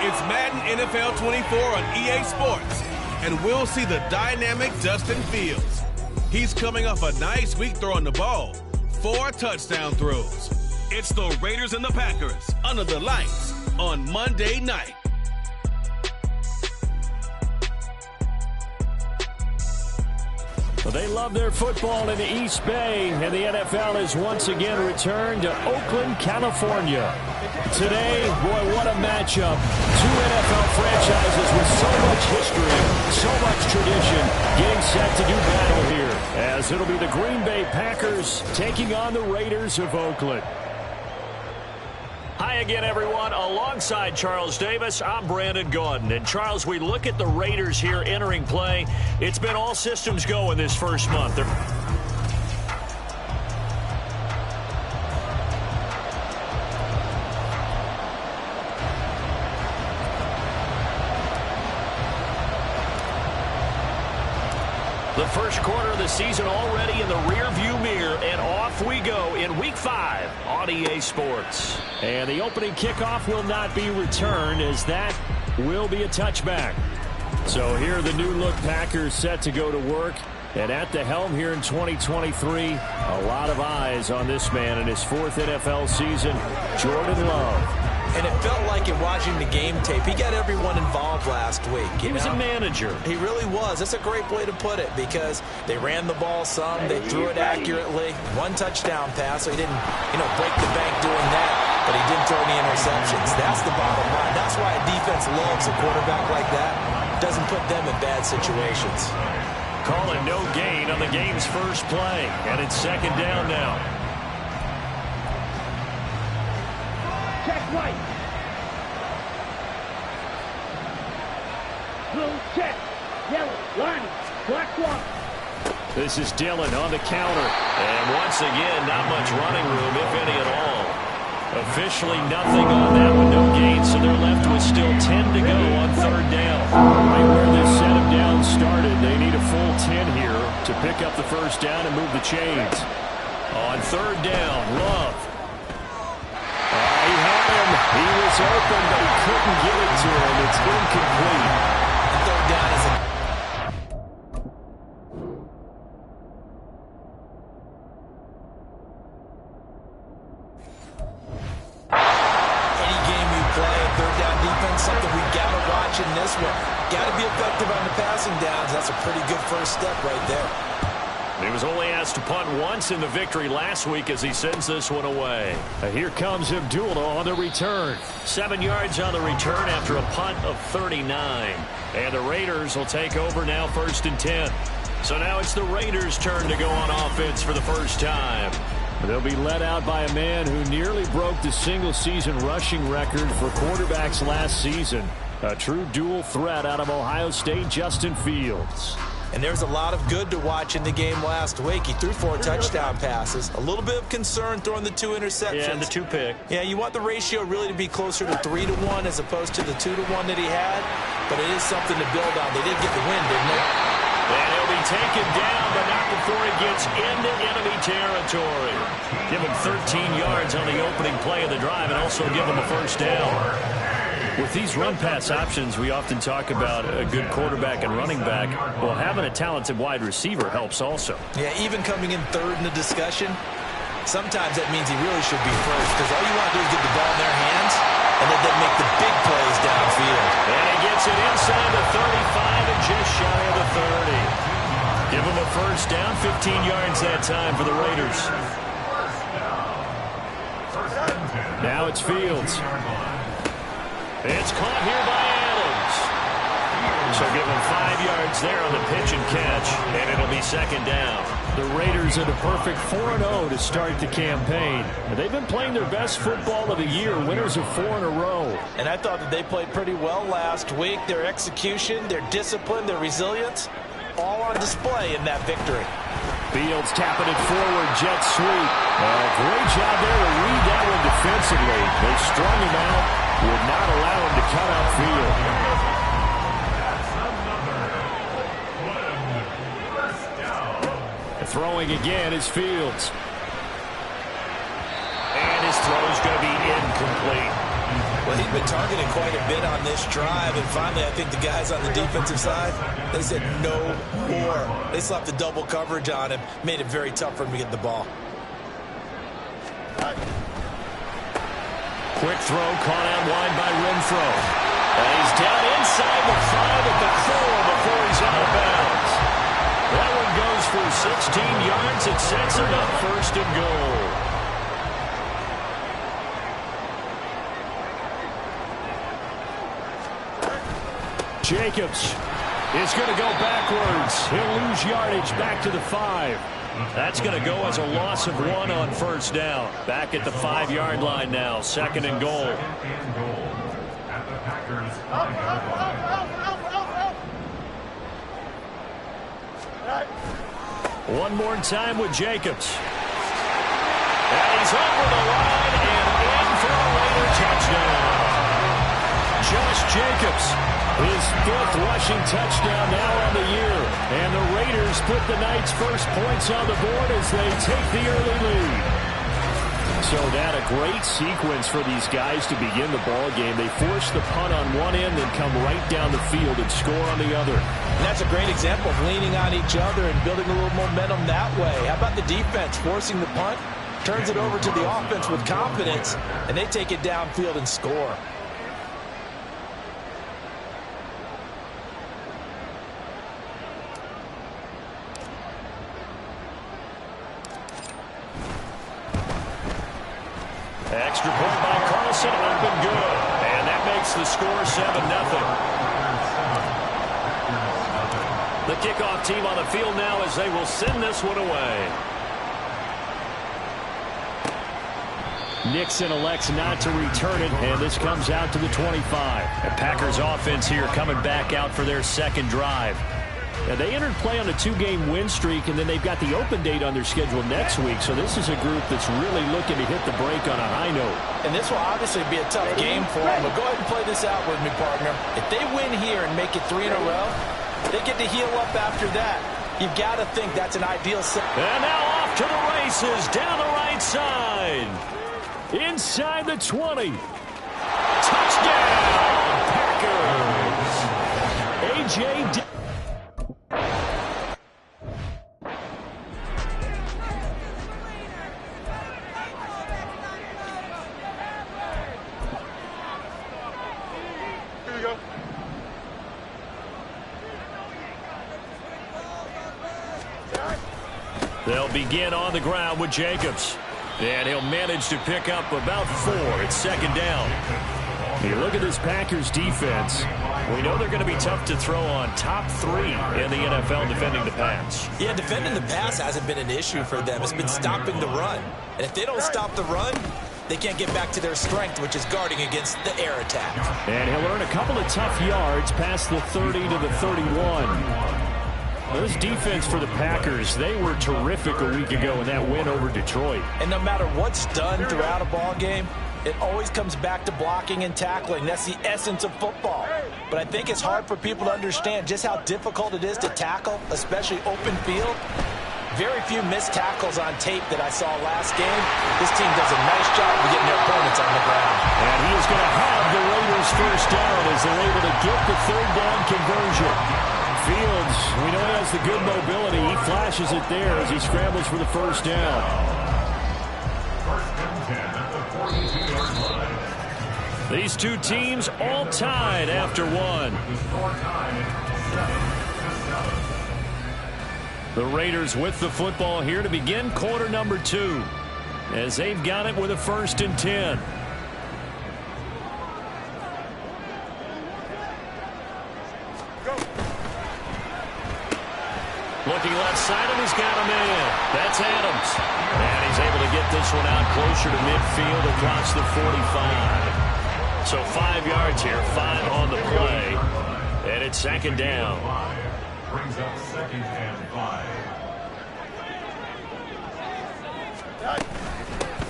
It's Madden NFL 24 on EA Sports, and we'll see the dynamic Justin Fields. He's coming off a nice week throwing the ball, 4 touchdown throws. It's the Raiders and the Packers under the lights on Monday night. Well, they love their football in the East Bay, and the NFL has once again returned to Oakland, California. Today, boy, what a matchup. 2 NFL franchises with so much history, so much tradition, getting set to do battle here, as it'll be the Green Bay Packers taking on the Raiders of Oakland. Hi again, everyone. Alongside Charles Davis, I'm Brandon Gaudin. And, Charles, we look at the Raiders here entering play. It's been all systems go in this first month. The first quarter of the season already in the rearview mirror, and off we go in Week 5 on EA Sports. And the opening kickoff will not be returned, as that will be a touchback. So here are the new-look Packers set to go to work. And at the helm here in 2023, a lot of eyes on this man in his 4th NFL season, Jordan Love. And it felt like in watching the game tape, he got everyone involved last week. He was a manager. He really was. That's a great way to put it, because they ran the ball some, they threw it accurately. 1 touchdown pass, so he didn't, break the bank doing that, but he didn't throw any interceptions. That's the bottom line. That's why a defense loves a quarterback like that. Doesn't put them in bad situations. Calling no gain on the game's first play, and it's 2nd down now. Check right. Blue check. Yellow line. Black one. This is Dillon on the counter. And once again, not much running room, if any at all. Officially nothing on that one. No gain, so they're left with still 10 to go on 3rd down. Right where this set of downs started, they need a full 10 here to pick up the first down and move the chains. On 3rd down, Love. He had him. He was open, but he couldn't get it to him. It's incomplete. 3rd down is any game you play, 3rd down defense, something we got to watch in this one. Got to be effective on the passing downs. That's a pretty good first step right there. He was only asked to punt once in the victory last week as he sends this one away. Here comes Abdullah on the return. 7 yards on the return after a punt of 39. And the Raiders will take over now 1st and 10. So now it's the Raiders' turn to go on offense for the first time. They'll be led out by a man who nearly broke the single-season rushing record for quarterbacks last season. A true dual threat out of Ohio State, Justin Fields. And there's a lot of good to watch in the game last week. He threw 4 touchdown passes. A little bit of concern throwing the 2 interceptions. Yeah, and the 2 pick. Yeah, you want the ratio really to be closer to 3-to-1 as opposed to the 2-to-1 that he had. But it is something to build on. They did get the win, didn't they? And he'll be taken down, but not before he gets into enemy territory. Give him 13 yards on the opening play of the drive and also give him a first down. With these run-pass options, we often talk about a good quarterback and running back. Well, having a talented wide receiver helps also. Yeah, even coming in 3rd in the discussion, sometimes that means he really should be 1st, because all you want to do is get the ball in their hands and then they make the big plays downfield. And he gets it inside the 35 and just shy of the 30. Give him a first down, 15 yards that time for the Raiders. Now it's Fields. It's caught here by Adams. So give him 5 yards there on the pitch and catch, and it'll be second down. The Raiders at a perfect 4-0 to start the campaign. They've been playing their best football of the year, winners of 4 in a row. And I thought that they played pretty well last week. Their execution, their discipline, their resilience, all on display in that victory. Fields tapping it forward, jet sweep. Great job there to read that one defensively. They strung him out, would not allow him to cut upfield. Throwing again is Fields. And his throw is going to be incomplete. Well, he's been targeted quite a bit on this drive, and finally I think the guys on the defensive side, they said no more. They slapped the double coverage on him, made it very tough for him to get the ball. Quick throw caught out wide by Renfro. And he's down inside the 5 at the 4 before he's out of bounds. That one goes for 16 yards. It sets him up first and goal. Jacobs is going to go backwards. He'll lose yardage back to the 5. That's going to go as a loss of 1 on first down. Back at the 5-yard line now. Second and goal. One more time with Jacobs. And he's over the line and in for a Raider touchdown. Josh Jacobs, his 5th rushing touchdown now on the year. And the Raiders put the Knights' first points on the board as they take the early lead. So that a great sequence for these guys to begin the ball game. They force the punt on one end, then come right down the field and score on the other. And that's a great example of leaning on each other and building a little momentum that way. How about the defense forcing the punt, turns it over to the offense with confidence, and they take it downfield and score. Extra point by Carlson, up and good. And that makes the score 7-0. The kickoff team on the field now as they will send this one away. Nixon elects not to return it, and this comes out to the 25. The Packers offense here coming back out for their second drive. Now, they entered play on a 2-game win streak, and then they've got the open date on their schedule next week. So this is a group that's really looking to hit the break on a high note. And this will obviously be a tough game for them. But go ahead and play this out with me, partner. If they win here and make it 3 in a row, they get to heal up after that. You've got to think that's an ideal set. And now off to the races down the right side. Inside the 20. Touchdown, Packers. A.J. They'll begin on the ground with Jacobs. And he'll manage to pick up about 4. It's second down. You look at this Packers defense. We know they're going to be tough to throw on. Top 3 in the NFL defending the pass. Yeah, defending the pass hasn't been an issue for them. It's been stopping the run. And if they don't stop the run, they can't get back to their strength, which is guarding against the air attack. And he'll earn a couple of tough yards past the 30 to the 31. This defense for the Packers, they were terrific a week ago in that win over Detroit. And no matter what's done throughout a ball game, it always comes back to blocking and tackling. That's the essence of football. But I think it's hard for people to understand just how difficult it is to tackle, especially open field. Very few missed tackles on tape that I saw last game. This team does a nice job of getting their opponents on the ground. And he is going to have the Raiders first down as they're able to get the third down conversion. Fields, we know he has the good mobility. He flashes it there as he scrambles for the first down. These two teams all tied after 1. The Raiders with the football here to begin quarter number 2 as they've got it with a 1st and 10. Go. looking left side, and he's got him in. That's Adams. And he's able to get this one out closer to midfield across the 45. So 5 yards here, 5 on the play. And it's second down. Brings up second and 5.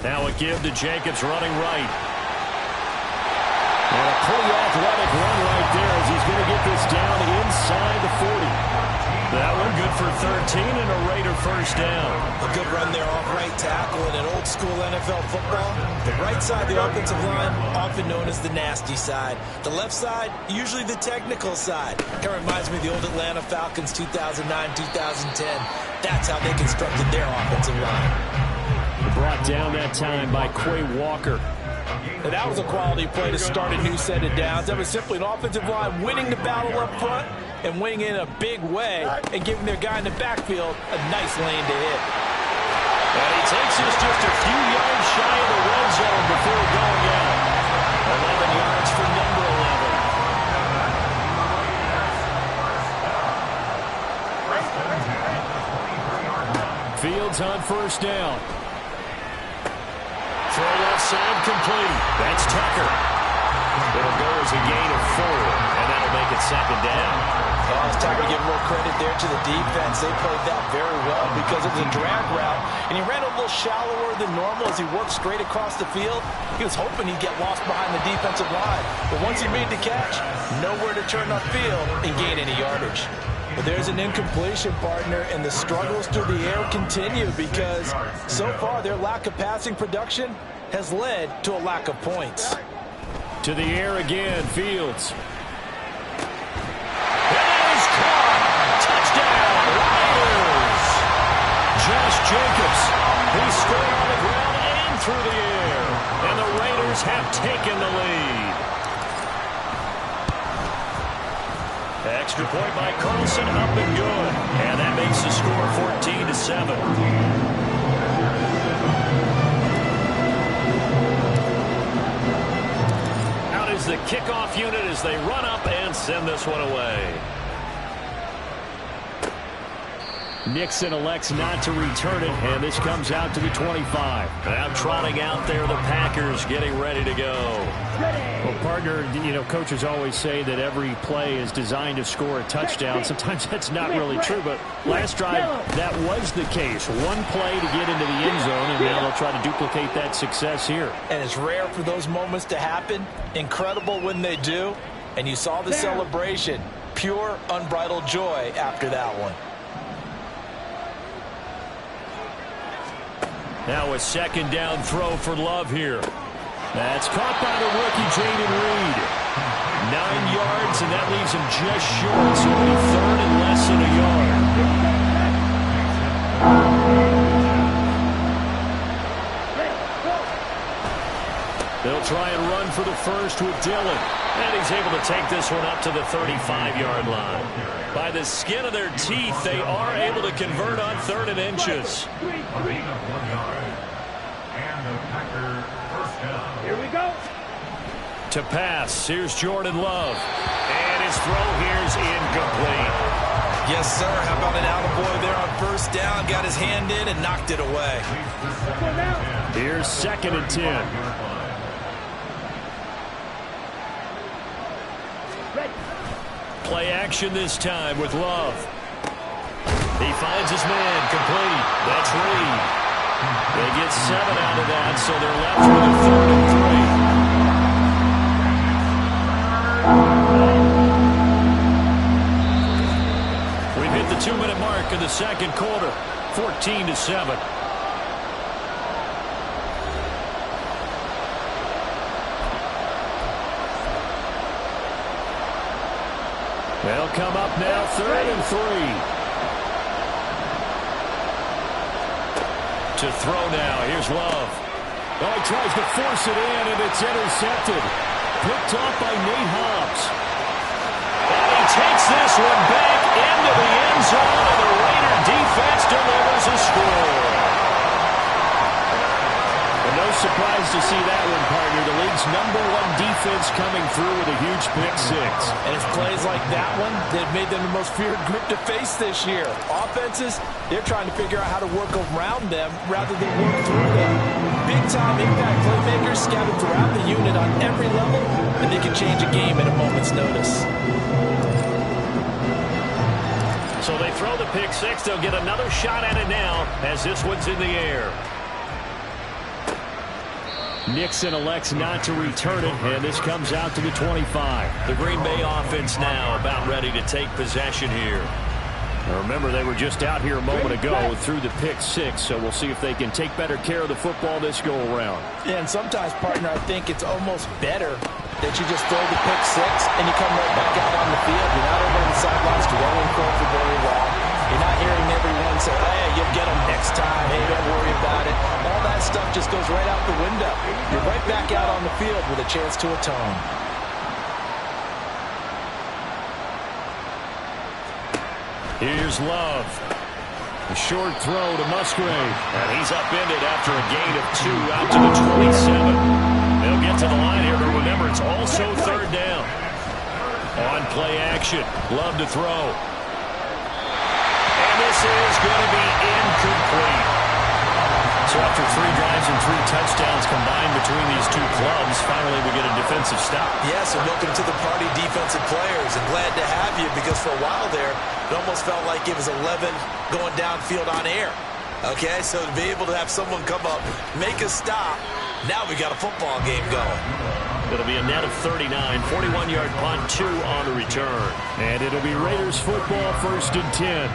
Now a give to Jacobs running right. And a pretty athletic run right there as he's going to get this down inside the 40. That one good for 13 and a Raider first down. A good run there off right tackle in an old school NFL football. The right side of the offensive line, often known as the nasty side. The left side, usually the technical side. Kind of reminds me of the old Atlanta Falcons 2009-2010. That's how they constructed their offensive line. Brought down that time by Quay Walker. And that was a quality play to start a new set of downs. That was simply an offensive line winning the battle up front and winning in a big way and giving their guy in the backfield a nice lane to hit. And he takes this just a few yards shy of the red zone before going out. 11 yards for number 11. Fields on first down. Throw left side complete. That's Tucker. It'll go as a gain of 4, and that'll make it second down. Oh, it's time to give more credit there to the defense. They played that very well because it was a drag route, and he ran a little shallower than normal as he worked straight across the field. He was hoping he'd get lost behind the defensive line, but once he made the catch, nowhere to turn upfield and gain any yardage. But there's an incompletion, partner, and the struggles through the air continue because so far their lack of passing production has led to a lack of points. To the air again, Fields. It is caught. Touchdown, Raiders. Josh Jacobs. He scored on the ground and through the air. And the Raiders have taken the lead. Extra point by Carlson, up and good. And that makes the score 14-7. Out is the kickoff unit as they run up and send this one away. Nixon elects not to return it, and this comes out to the 25. Now trotting out there, the Packers getting ready to go. Well, partner, you know, coaches always say that every play is designed to score a touchdown. Sometimes that's not really true, but last drive, that was the case. One play to get into the end zone, and now they'll try to duplicate that success here. And it's rare for those moments to happen. Incredible when they do. And you saw the celebration. Pure, unbridled joy after that one. Now a second down throw for Love here. That's caught by the rookie, Jaden Reed. 9 yards, and that leaves him just short. So it'll be third and less than a yard. They'll try and run for the first with Dillon. And he's able to take this one up to the 35-yard line. By the skin of their teeth, they are able to convert on 3rd and inches. Here we go. To pass, here's Jordan Love. And his throw here's incomplete. Yes, sir. How about an attaboy there on first down? Got his hand in and knocked it away. Here's 2nd and 10. Play action this time with Love. He finds his man complete. That's Reed. They get 7 out of that, so they're left with a 3rd and 3. We've hit the 2-minute mark in the second quarter. 14-7. They'll come up now, 3rd and 3. To throw now, here's Love. Oh, he tries to force it in, and it's intercepted. Picked off by Nate Hobbs. And he takes this one back into the end zone, and the Raider defense delivers a score. No surprise to see that one, partner. The league's #1 defense coming through with a huge pick six. And it's plays like that one that have made them the most feared group to face this year. Offenses, they're trying to figure out how to work around them rather than work through them. Big-time impact playmakers scattered throughout the unit on every level, and they can change a game at a moment's notice. So they throw the pick six. They'll get another shot at it now as this one's in the air. Nixon elects not to return it, and this comes out to the 25. The Green Bay offense now about ready to take possession here. Now remember, they were just out here a moment ago through the pick six, so we'll see if they can take better care of the football this go-around. Yeah, and sometimes, partner, I think it's almost better that you just throw the pick six and you come right back out on the field. You're not over on the sidelines dwelling for very long. You're not hearing everyone say, hey, you'll get them next time. Hey, don't worry about it. All that stuff just goes right out the window. You're right back out on the field with a chance to atone. Here's Love. A short throw to Musgrave. And he's upended after a gain of 2 out to the 27. They'll get to the line here, but remember, it's also third down. On play action. Love to throw. And this is going to be incomplete. So after 3 drives and 3 touchdowns combined between these two clubs, finally we get a defensive stop. Yes, and welcome to the party, defensive players, and glad to have you because for a while there, it almost felt like it was 11 going downfield on air. Okay, so to be able to have someone come up, make a stop, now we got a football game going. It'll be a net of 39, 41-yard punt, 2 on the return. And it'll be Raiders football, 1st and 10.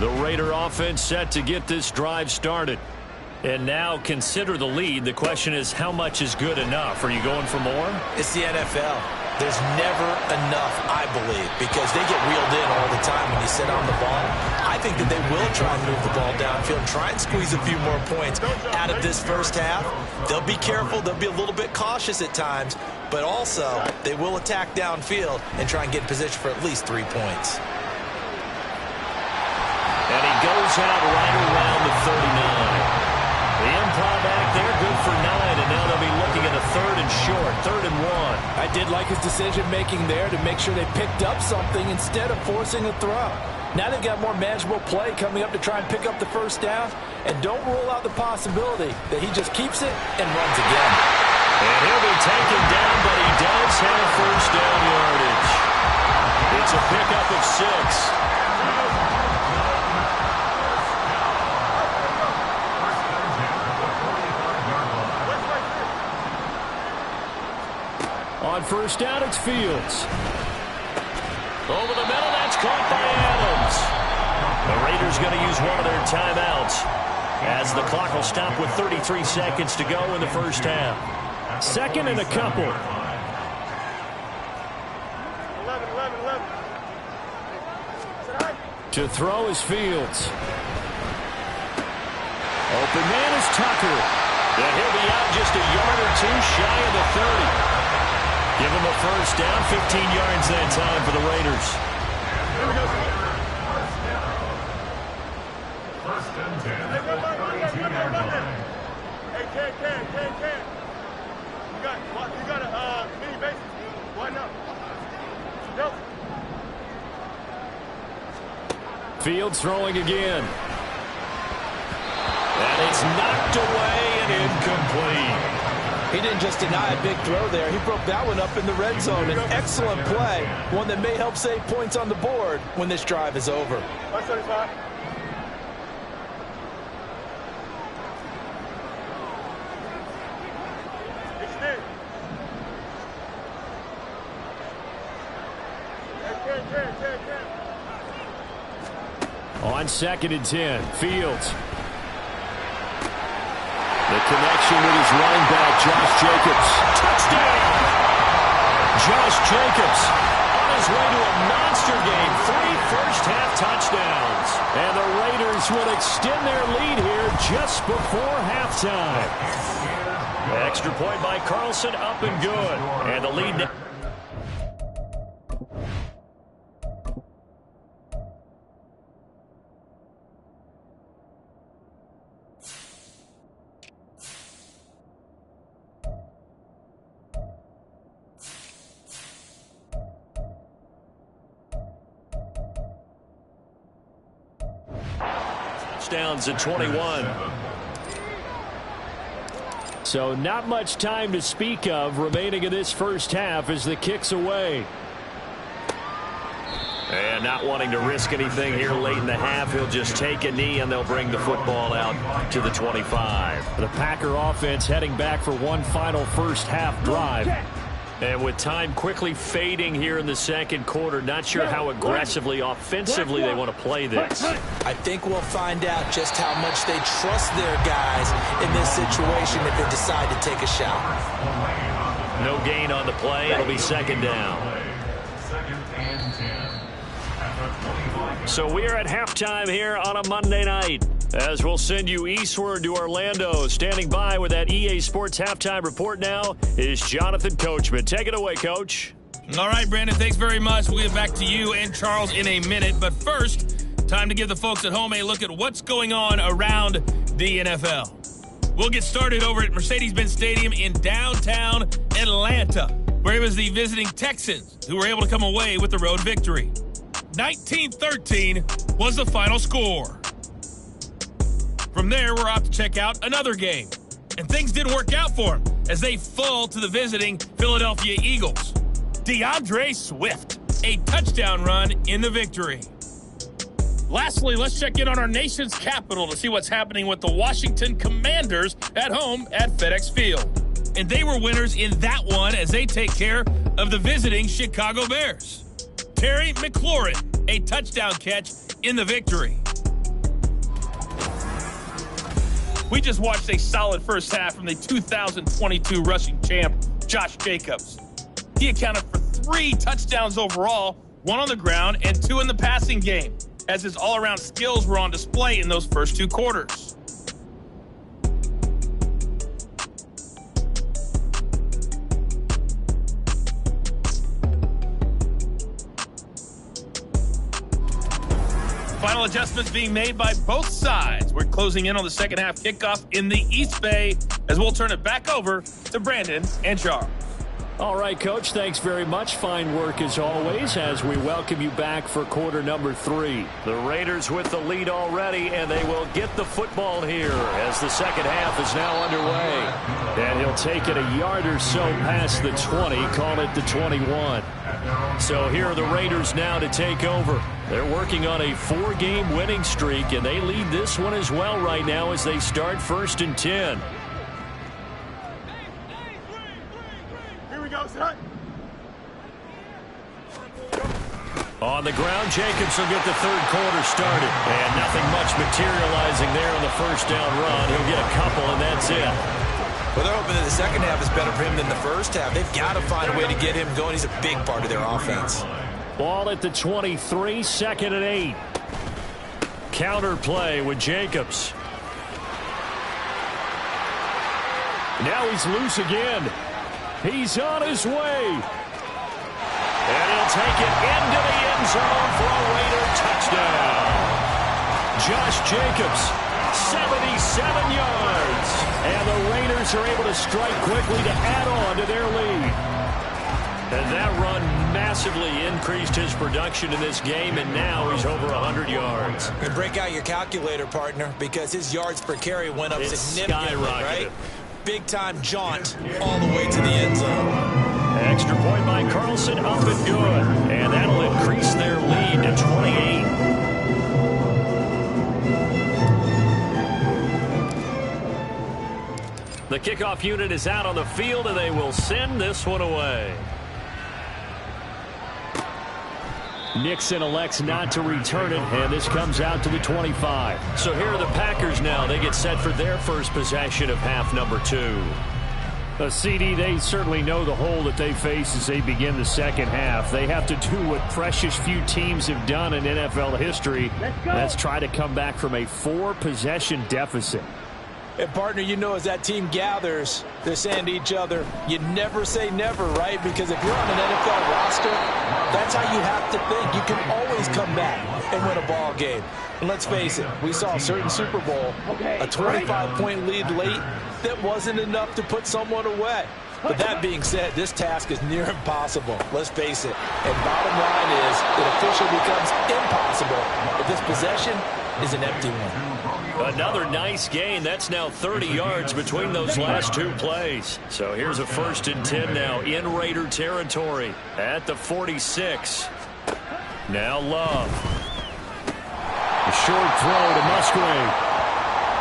The Raider offense set to get this drive started. And now consider the lead. The question is, how much is good enough? Are you going for more? It's the NFL. There's never enough, I believe, because they get reeled in all the time when you sit on the ball. I think that they will try and move the ball downfield, try and squeeze a few more points out of this first half. They'll be careful. They'll be a little bit cautious at times, but also they will attack downfield and try and get in position for at least 3 points. And he goes out right around the 39. The improv back there, good for 9, and now they'll be looking at a 3rd and short, 3rd and 1. I did like his decision-making there to make sure they picked up something instead of forcing a throw. Now they've got more manageable play coming up to try and pick up the first down, and don't rule out the possibility that he just keeps it and runs again. And he'll be taken down, but he does have first down yardage. It's a pickup of 6. On first down, it's Fields. Over the middle, that's caught by Adams. The Raiders going to use one of their timeouts as the clock will stop with 33 seconds to go in the first half. 2nd and a couple. 11. To throw is Fields. Open man is Tucker. And he'll be out just a yard or 2 shy of the 30. Give him a first down, 15 yards that time for the Raiders. First and 10. Hey, Ken. You got a mini bases. Why not? Nope. Fields throwing again. And it's knocked away and incomplete. He didn't just deny a big throw there. He broke that one up in the red zone. An excellent play, one that may help save points on the board when this drive is over. 175. On 2nd and 10, Fields. The connection with his running back, Josh Jacobs. Touchdown! Josh Jacobs on his way to a monster game. 3 first-half touchdowns. And the Raiders will extend their lead here just before halftime. Extra point by Carlson, up and good. And the lead... touchdowns at 21. So not much time to speak of remaining in this first half as the kick's away. And not wanting to risk anything here late in the half, he'll just take a knee and they'll bring the football out to the 25. The Packer offense heading back for one final first half drive. And with time quickly fading here in the second quarter, not sure how aggressively, offensively they want to play this. I think we'll find out just how much they trust their guys in this situation if they decide to take a shot. No gain on the play. It'll be second down. So we're at halftime here on a Monday night, as we'll send you eastward to Orlando. Standing by with that EA Sports halftime report now is Jonathan Coachman. Take it away, Coach. All right, Brandon, thanks very much. We'll get back to you and Charles in a minute. But first, time to give the folks at home a look at what's going on around the NFL. We'll get started over at Mercedes-Benz Stadium in downtown Atlanta, where it was the visiting Texans who were able to come away with the road victory. 19-13 was the final score. From there, we're off to check out another game. And things didn't work out for them as they fall to the visiting Philadelphia Eagles. DeAndre Swift, a touchdown run in the victory. Lastly, let's check in on our nation's capital to see what's happening with the Washington Commanders at home at FedEx Field. And they were winners in that one as they take care of the visiting Chicago Bears. Terry McLaurin, a touchdown catch in the victory. We just watched a solid first half from the 2022 rushing champ, Josh Jacobs. He accounted for 3 touchdowns overall, 1 on the ground and 2 in the passing game, as his all-around skills were on display in those first 2 quarters. Final adjustments being made by both sides. We're closing in on the second half kickoff in the East Bay as we'll turn it back over to Brandon and Charles. All right, Coach, thanks very much. Fine work as always as we welcome you back for quarter number 3. The Raiders with the lead already, and they will get the football here as the second half is now underway. And he'll take it a yard or so past the 20, call it the 21. So here are the Raiders now to take over. They're working on a 4-game winning streak, and they lead this one as well right now as they start 1st and 10. On the ground, Jacobs will get the third quarter started. And nothing much materializing there on the first down run. He'll get a couple, and that's it. Well, they're hoping that the second half is better for him than the first half. They've got to find a way to get him going. He's a big part of their offense. Ball at the 23, 2nd and 8. Counter play with Jacobs. Now he's loose again. He's on his way. And he'll take it into the end zone for a Raider touchdown. Josh Jacobs, 77 yards. And the Raiders are able to strike quickly to add on to their lead. And that run massively increased his production in this game, and now he's over 100 yards. And break out your calculator, partner, because his yards per carry went up significantly, right? Big-time jaunt all the way to the end zone. Extra point by Carlson, up and good. And that'll increase their lead to 28. The kickoff unit is out on the field, and they will send this one away. Nixon elects not to return it, and this comes out to the 25. So here are the Packers now. They get set for their first possession of half number 2. A CD, they certainly know the hole that they face as they begin the second half. They have to do what precious few teams have done in NFL history. That's try to come back from a 4-possession deficit. And, partner, you know, as that team gathers, they're saying to each other, you never say never, right? Because if you're on an NFL roster, that's how you have to think. You can always come back and win a ball game. And let's face it, we saw a certain Super Bowl, a 25-point lead late that wasn't enough to put someone away. But that being said, this task is near impossible. Let's face it. And bottom line is, it officially becomes impossible if this possession is an empty one. Another nice gain. That's now 30 yards between those last two plays. So here's a 1st and 10 now in Raider territory at the 46. Now Love. A short throw to Musgrave.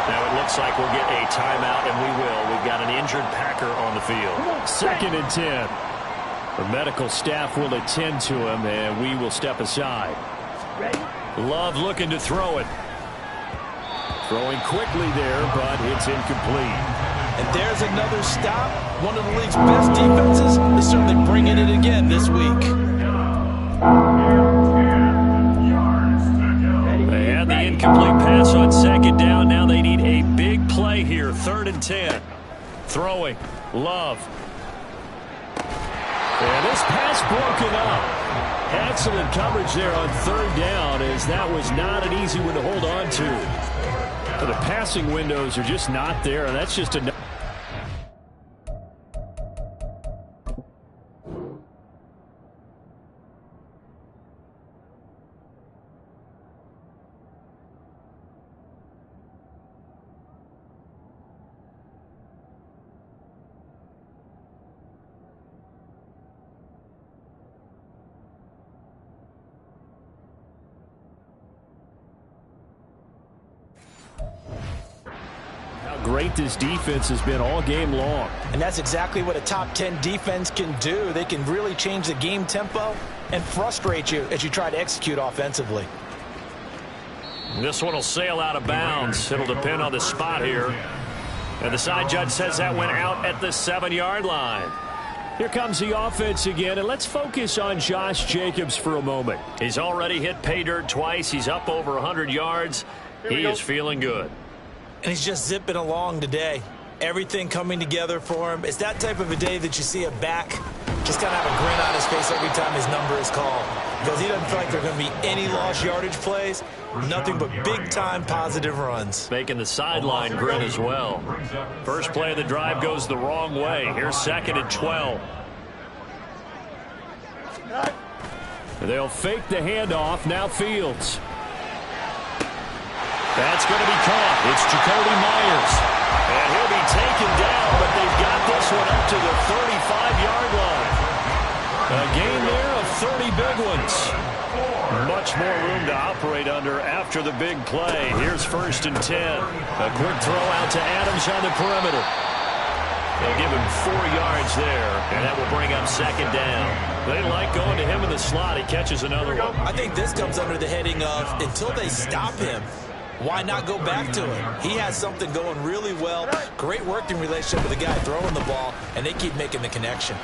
Now it looks like we'll get a timeout, and we will. We've got an injured Packer on the field. 2nd and 10. The medical staff will attend to him, and we will step aside. Love looking to throw it. Throwing quickly there, but it's incomplete. And there's another stop. One of the league's best defenses is certainly bringing it again this week. They had the incomplete pass on 2nd down. Now they need a big play here. 3rd and 10. Throwing. Love. And this pass broken up. Excellent coverage there on 3rd down, as that was not an easy one to hold on to. The passing windows are just not there, and that's just a... Great this defense has been all game long. And that's exactly what a top 10 defense can do. They can really change the game tempo and frustrate you as you try to execute offensively. This one will sail out of bounds. It'll depend on the spot here. And the side judge says that went out at the 7-yard line. Here comes the offense again, and let's focus on Josh Jacobs for a moment. He's already hit pay dirt twice. He's up over 100 yards. He is feeling good. And he's just zipping along today. Everything coming together for him. It's that type of a day that you see a back just kind of have a grin on his face every time his number is called, because he doesn't feel like there are going to be any lost yardage plays. Nothing but big-time positive runs. Making the sideline grin as well. First play of the drive goes the wrong way. Here's 2nd and 12. They'll fake the handoff. Now Fields. That's going to be caught. It's Jacoby Myers. And he'll be taken down, but they've got this one up to the 35-yard line. A gain there of 30 big ones. Much more room to operate under after the big play. Here's 1st and 10. A quick throw out to Adams on the perimeter. They'll give him 4 yards there, and that will bring up 2nd down. They like going to him in the slot. He catches another one. I think this comes under the heading of, until they stop him, why not go back to him? He has something going really well. Great working relationship with the guy throwing the ball, and they keep making the connection.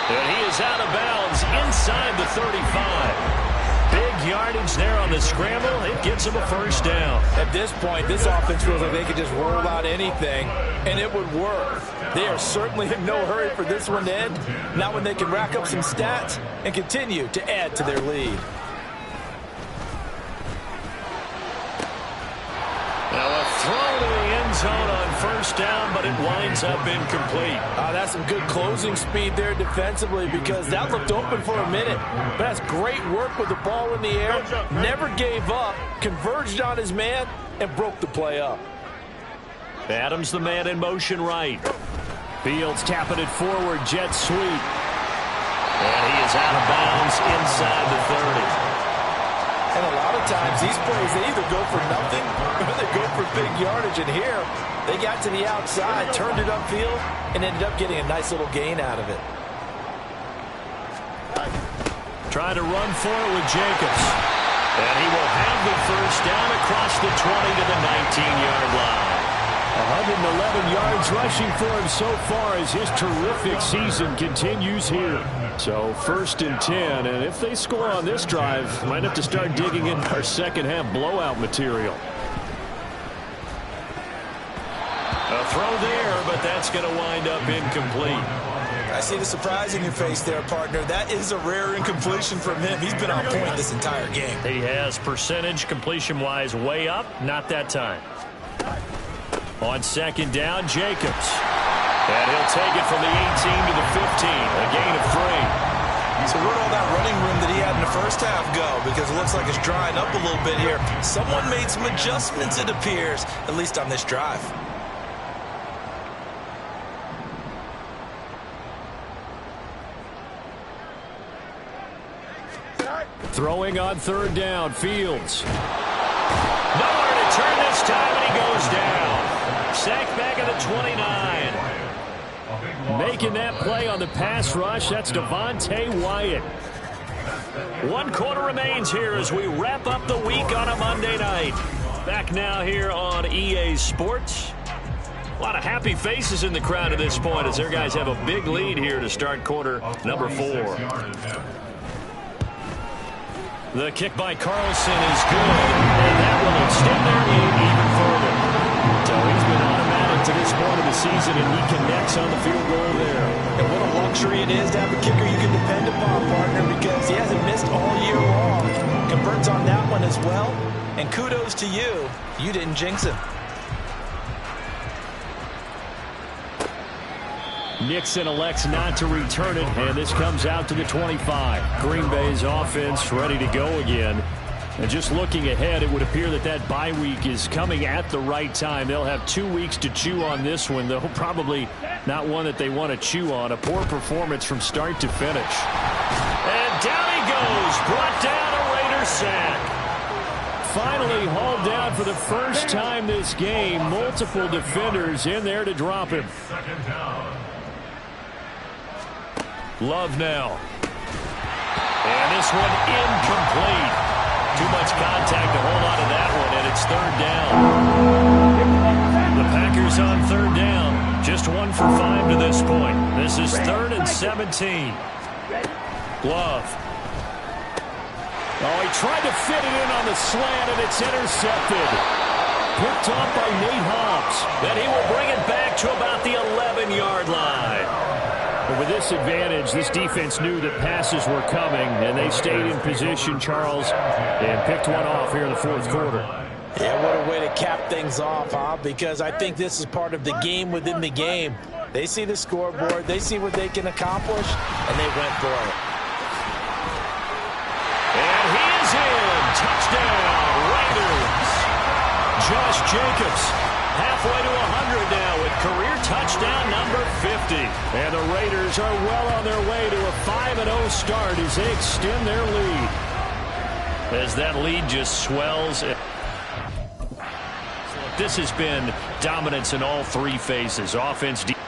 And he is out of bounds inside the 35. Big yardage there on the scramble. It gets him a 1st down. At this point, this offense feels like they could just roll out anything, and it would work. They are certainly in no hurry for this one to end. Not when they can rack up some stats and continue to add to their lead. Now a throw to the end zone on 1st down, but it winds up incomplete. That's some good closing speed there defensively, because that looked open for a minute. But that's great work with the ball in the air. Never gave up, converged on his man, and broke the play up. Adams the man in motion right. Fields tapping it forward, jet sweep. And he is out of bounds inside the 30. And a lot of times these plays, they either go for nothing or they go for big yardage. And here, they got to the outside, turned it upfield, and ended up getting a nice little gain out of it. Trying to run for it with Jacobs. And he will have the 1st down across the 20 to the 19-yard line. 111 yards rushing for him so far as his terrific season continues here. So 1st and 10, and if they score on this drive, might have to start digging in our second-half blowout material. A throw there, but that's going to wind up incomplete. I see the surprise in your face there, partner. That is a rare incompletion from him. He's been on point this entire game. He has percentage completion-wise way up, not that time. On 2nd down, Jacobs. And he'll take it from the 18 to the 15. A gain first half go? Because it looks like it's drying up a little bit here. Someone made some adjustments, it appears, at least on this drive. Throwing on third down, Fields. Nowhere to turn this time, and he goes down. Sacked back at the 29. Making that play on the pass rush, that's Devontae Wyatt. 1 quarter remains here as we wrap up the week on a Monday night. Back now here on EA Sports. A lot of happy faces in the crowd at this point as their guys have a big lead here to start quarter number 4. The kick by Carlson is good, and that will extend their lead even further. So he's been automatic to this point of the season, and he connects on the field goal there. And what a luxury it is to have a kicker you can depend upon, partner, because he hasn't missed all year long. Converts on that one as well, and kudos to you. You didn't jinx him. Nixon elects not to return it, and this comes out to the 25. Green Bay's offense ready to go again. And just looking ahead, it would appear that that bye week is coming at the right time. They'll have 2 weeks to chew on this one, though probably not one that they want to chew on. A poor performance from start to finish. And down he goes, brought down a Raider sack. Finally hauled down for the first time this game. Multiple defenders in there to drop him. Love now. And this one incomplete. Too much contact to hold on to that one, and it's third down. The Packers on third down. Just 1 for 5 to this point. This is 3rd and 17. Glove. Oh, he tried to fit it in on the slant, and it's intercepted. Picked off by Nate Hobbs. Then he will bring it back to about the 11-yard line. But with this advantage, this defense knew that passes were coming, and they stayed in position, Charles, and picked one off here in the 4th quarter. Yeah, what a way to cap things off, huh? Because I think this is part of the game within the game. They see the scoreboard, they see what they can accomplish, and they went for it. And he is in. Touchdown, Raiders. Josh Jacobs. Halfway to 100 now with career touchdown number 50. And the Raiders are well on their way to a 5-0 start as they extend their lead. As that lead just swells. This has been dominance in all 3 phases. Offense, defense.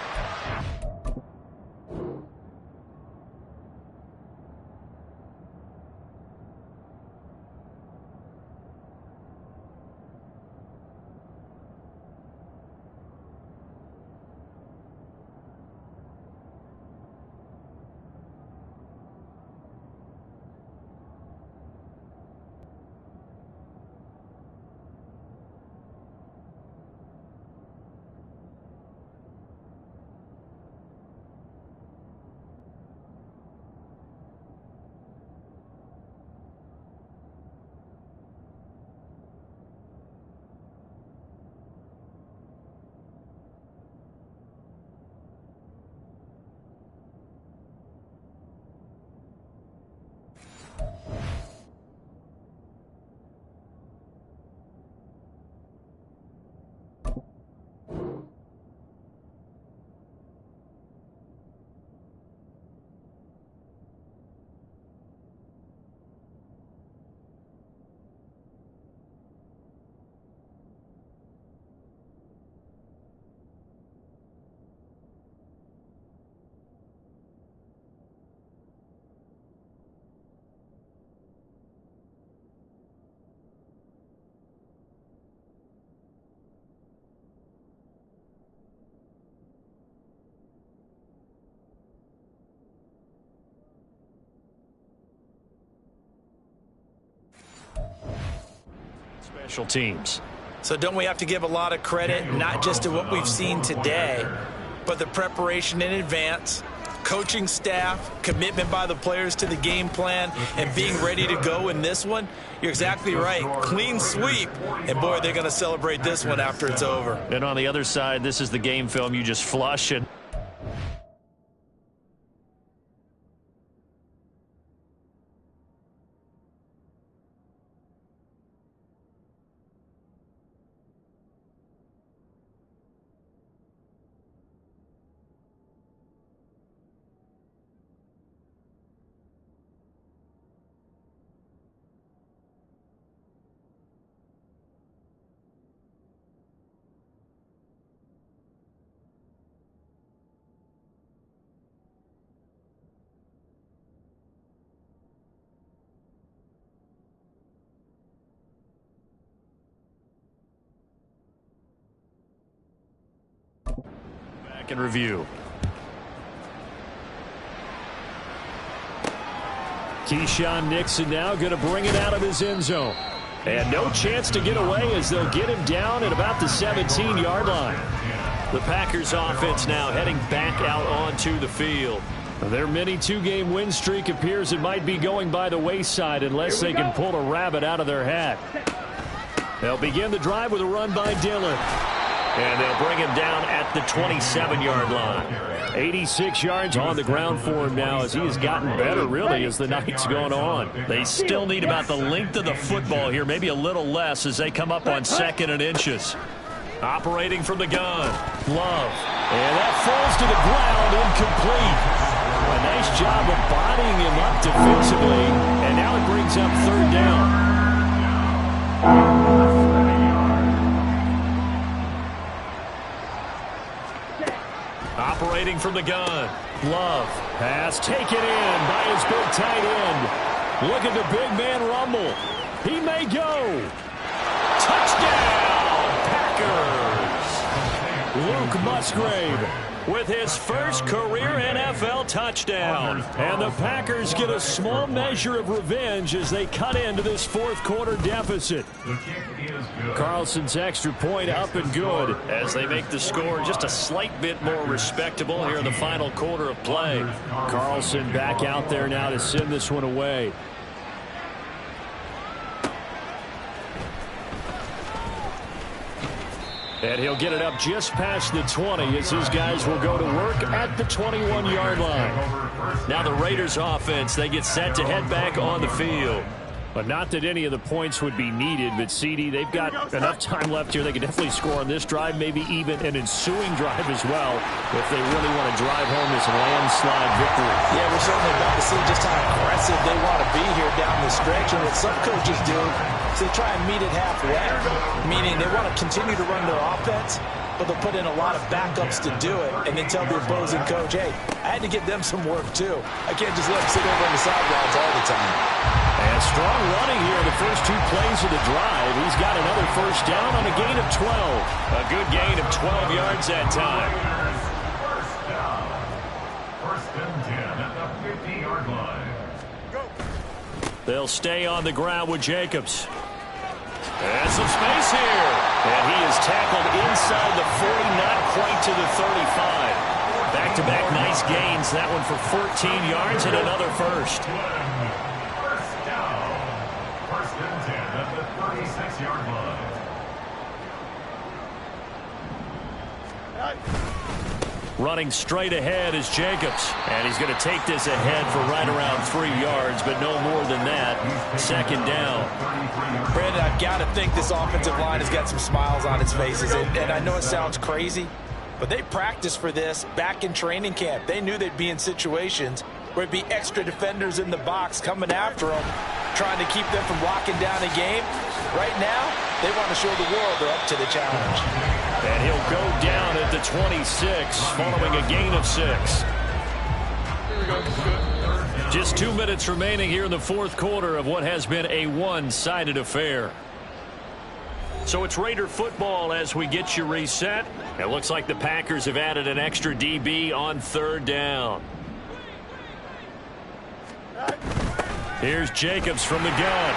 Special teams. So don't we have to give a lot of credit, not just to what we've seen today, but the preparation in advance, coaching staff, commitment by the players to the game plan, and being ready to go in this one? You're exactly right. Clean sweep. And, boy, they're going to celebrate this one after it's over. And on the other side, this is the game film you just flush and Back in review. Keyshawn Nixon now going to bring it out of his end zone. And no chance to get away as they'll get him down at about the 17-yard line. The Packers offense now heading back out onto the field. Their mini two-game win streak appears it might be going by the wayside unless they can pull a rabbit out of their hat. They'll begin the drive with a run by Dillon. And they'll bring him down at the 27-yard line. 86 yards on the ground for him now as he has gotten better, really, as the night's gone on. They still need about the length of the football here, maybe a little less as they come up on 2nd and inches. Operating from the gun, Love. And that falls to the ground, incomplete. A nice job of bodying him up defensively, and now it brings up 3rd down. Operating from the gun. Love. Pass taken in by his big tight end. Look at the big man rumble. He may go. Touchdown, Packers. Luke Musgrave with his first career NFL touchdown. And the Packers get a small measure of revenge as they cut into this 4th quarter deficit. Carlson's extra point up and good as they make the score just a slight bit more respectable here in the final quarter of play. Carlson back out there now to send this one away. And he'll get it up just past the 20 as his guys will go to work at the 21-yard line. Now the Raiders offense, they get set to head back on the field. But not that any of the points would be needed, but CD, they've got enough time left here. They can definitely score on this drive, maybe even an ensuing drive as well, if they really want to drive home this landslide victory. Yeah, we're certainly about to see just how aggressive they want to be here down the stretch. And what some coaches do is they try and meet it halfway, meaning they want to continue to run their offense, but they'll put in a lot of backups to do it and then tell the opposing coach, hey, I had to get them some work too. I can't just let them sit over on the sidelines all the time. And strong running here in the first 2 plays of the drive. He's got another 1st down on a gain of 12. A good gain of 12 yards that time. First down. 1st and 10 at the 50-yard line. Go. They'll stay on the ground with Jacobs. And some space here. And he is tackled inside the 40, not quite to the 35. Back-to-back nice gains. That one for 14 yards and another 1st. Running straight ahead is Jacobs. And he's going to take this ahead for right around 3 yards, but no more than that. 2nd down. Brandon, I've got to think this offensive line has got some smiles on its faces. And I know it sounds crazy, but they practiced for this back in training camp. They knew they'd be in situations where it'd be extra defenders in the box coming after them, trying to keep them from locking down a game. Right now, they want to show the world they're up to the challenge. And he'll go down at the 26 following a gain of 6. Just 2 minutes remaining here in the 4th quarter of what has been a one-sided affair. So it's Raider football as we get you reset. It looks like the Packers have added an extra DB on 3rd down. Here's Jacobs from the gun.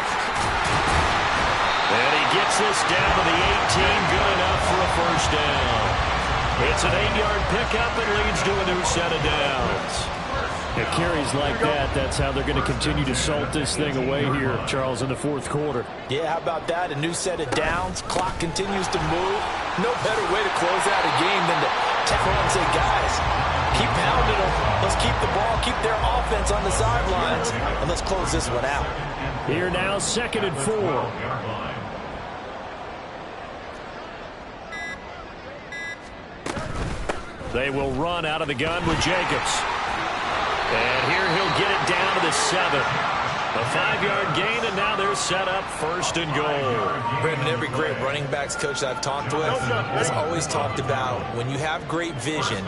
And he gets this down to the 18, good enough for a 1st down. It's an 8-yard pickup and leads to a new set of downs. It carries like that. That's how they're going to continue to salt this thing away here, Charles, in the 4th quarter. Yeah, how about that? A new set of downs. Clock continues to move. No better way to close out a game than to tackle and say, guys, keep pounding them. Let's keep the ball, keep their offense on the sidelines, and let's close this one out. Here now, 2nd and 4. They will run out of the gun with Jacobs. And here he'll get it down to the 7. A 5-yard gain, and now they're set up 1st and goal. Brandon, every great running backs coach that I've talked with has always talked about when you have great vision,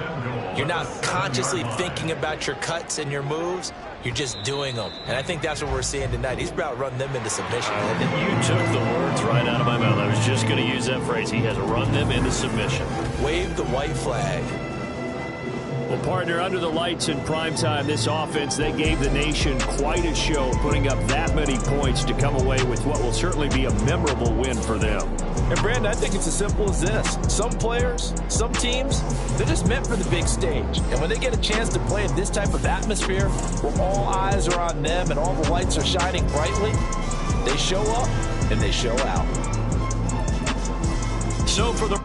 you're not consciously thinking about your cuts and your moves. You're just doing them. And I think that's what we're seeing tonight. He's about to run them into submission. You took the words right out of my mouth. I was just going to use that phrase. He has run them into submission. Wave the white flag. Well, partner, under the lights in primetime, this offense, they gave the nation quite a show, putting up that many points to come away with what will certainly be a memorable win for them. And, Brandon, I think it's as simple as this. Some players, some teams, they're just meant for the big stage. And when they get a chance to play in this type of atmosphere where all eyes are on them and all the lights are shining brightly, they show up and they show out. So for the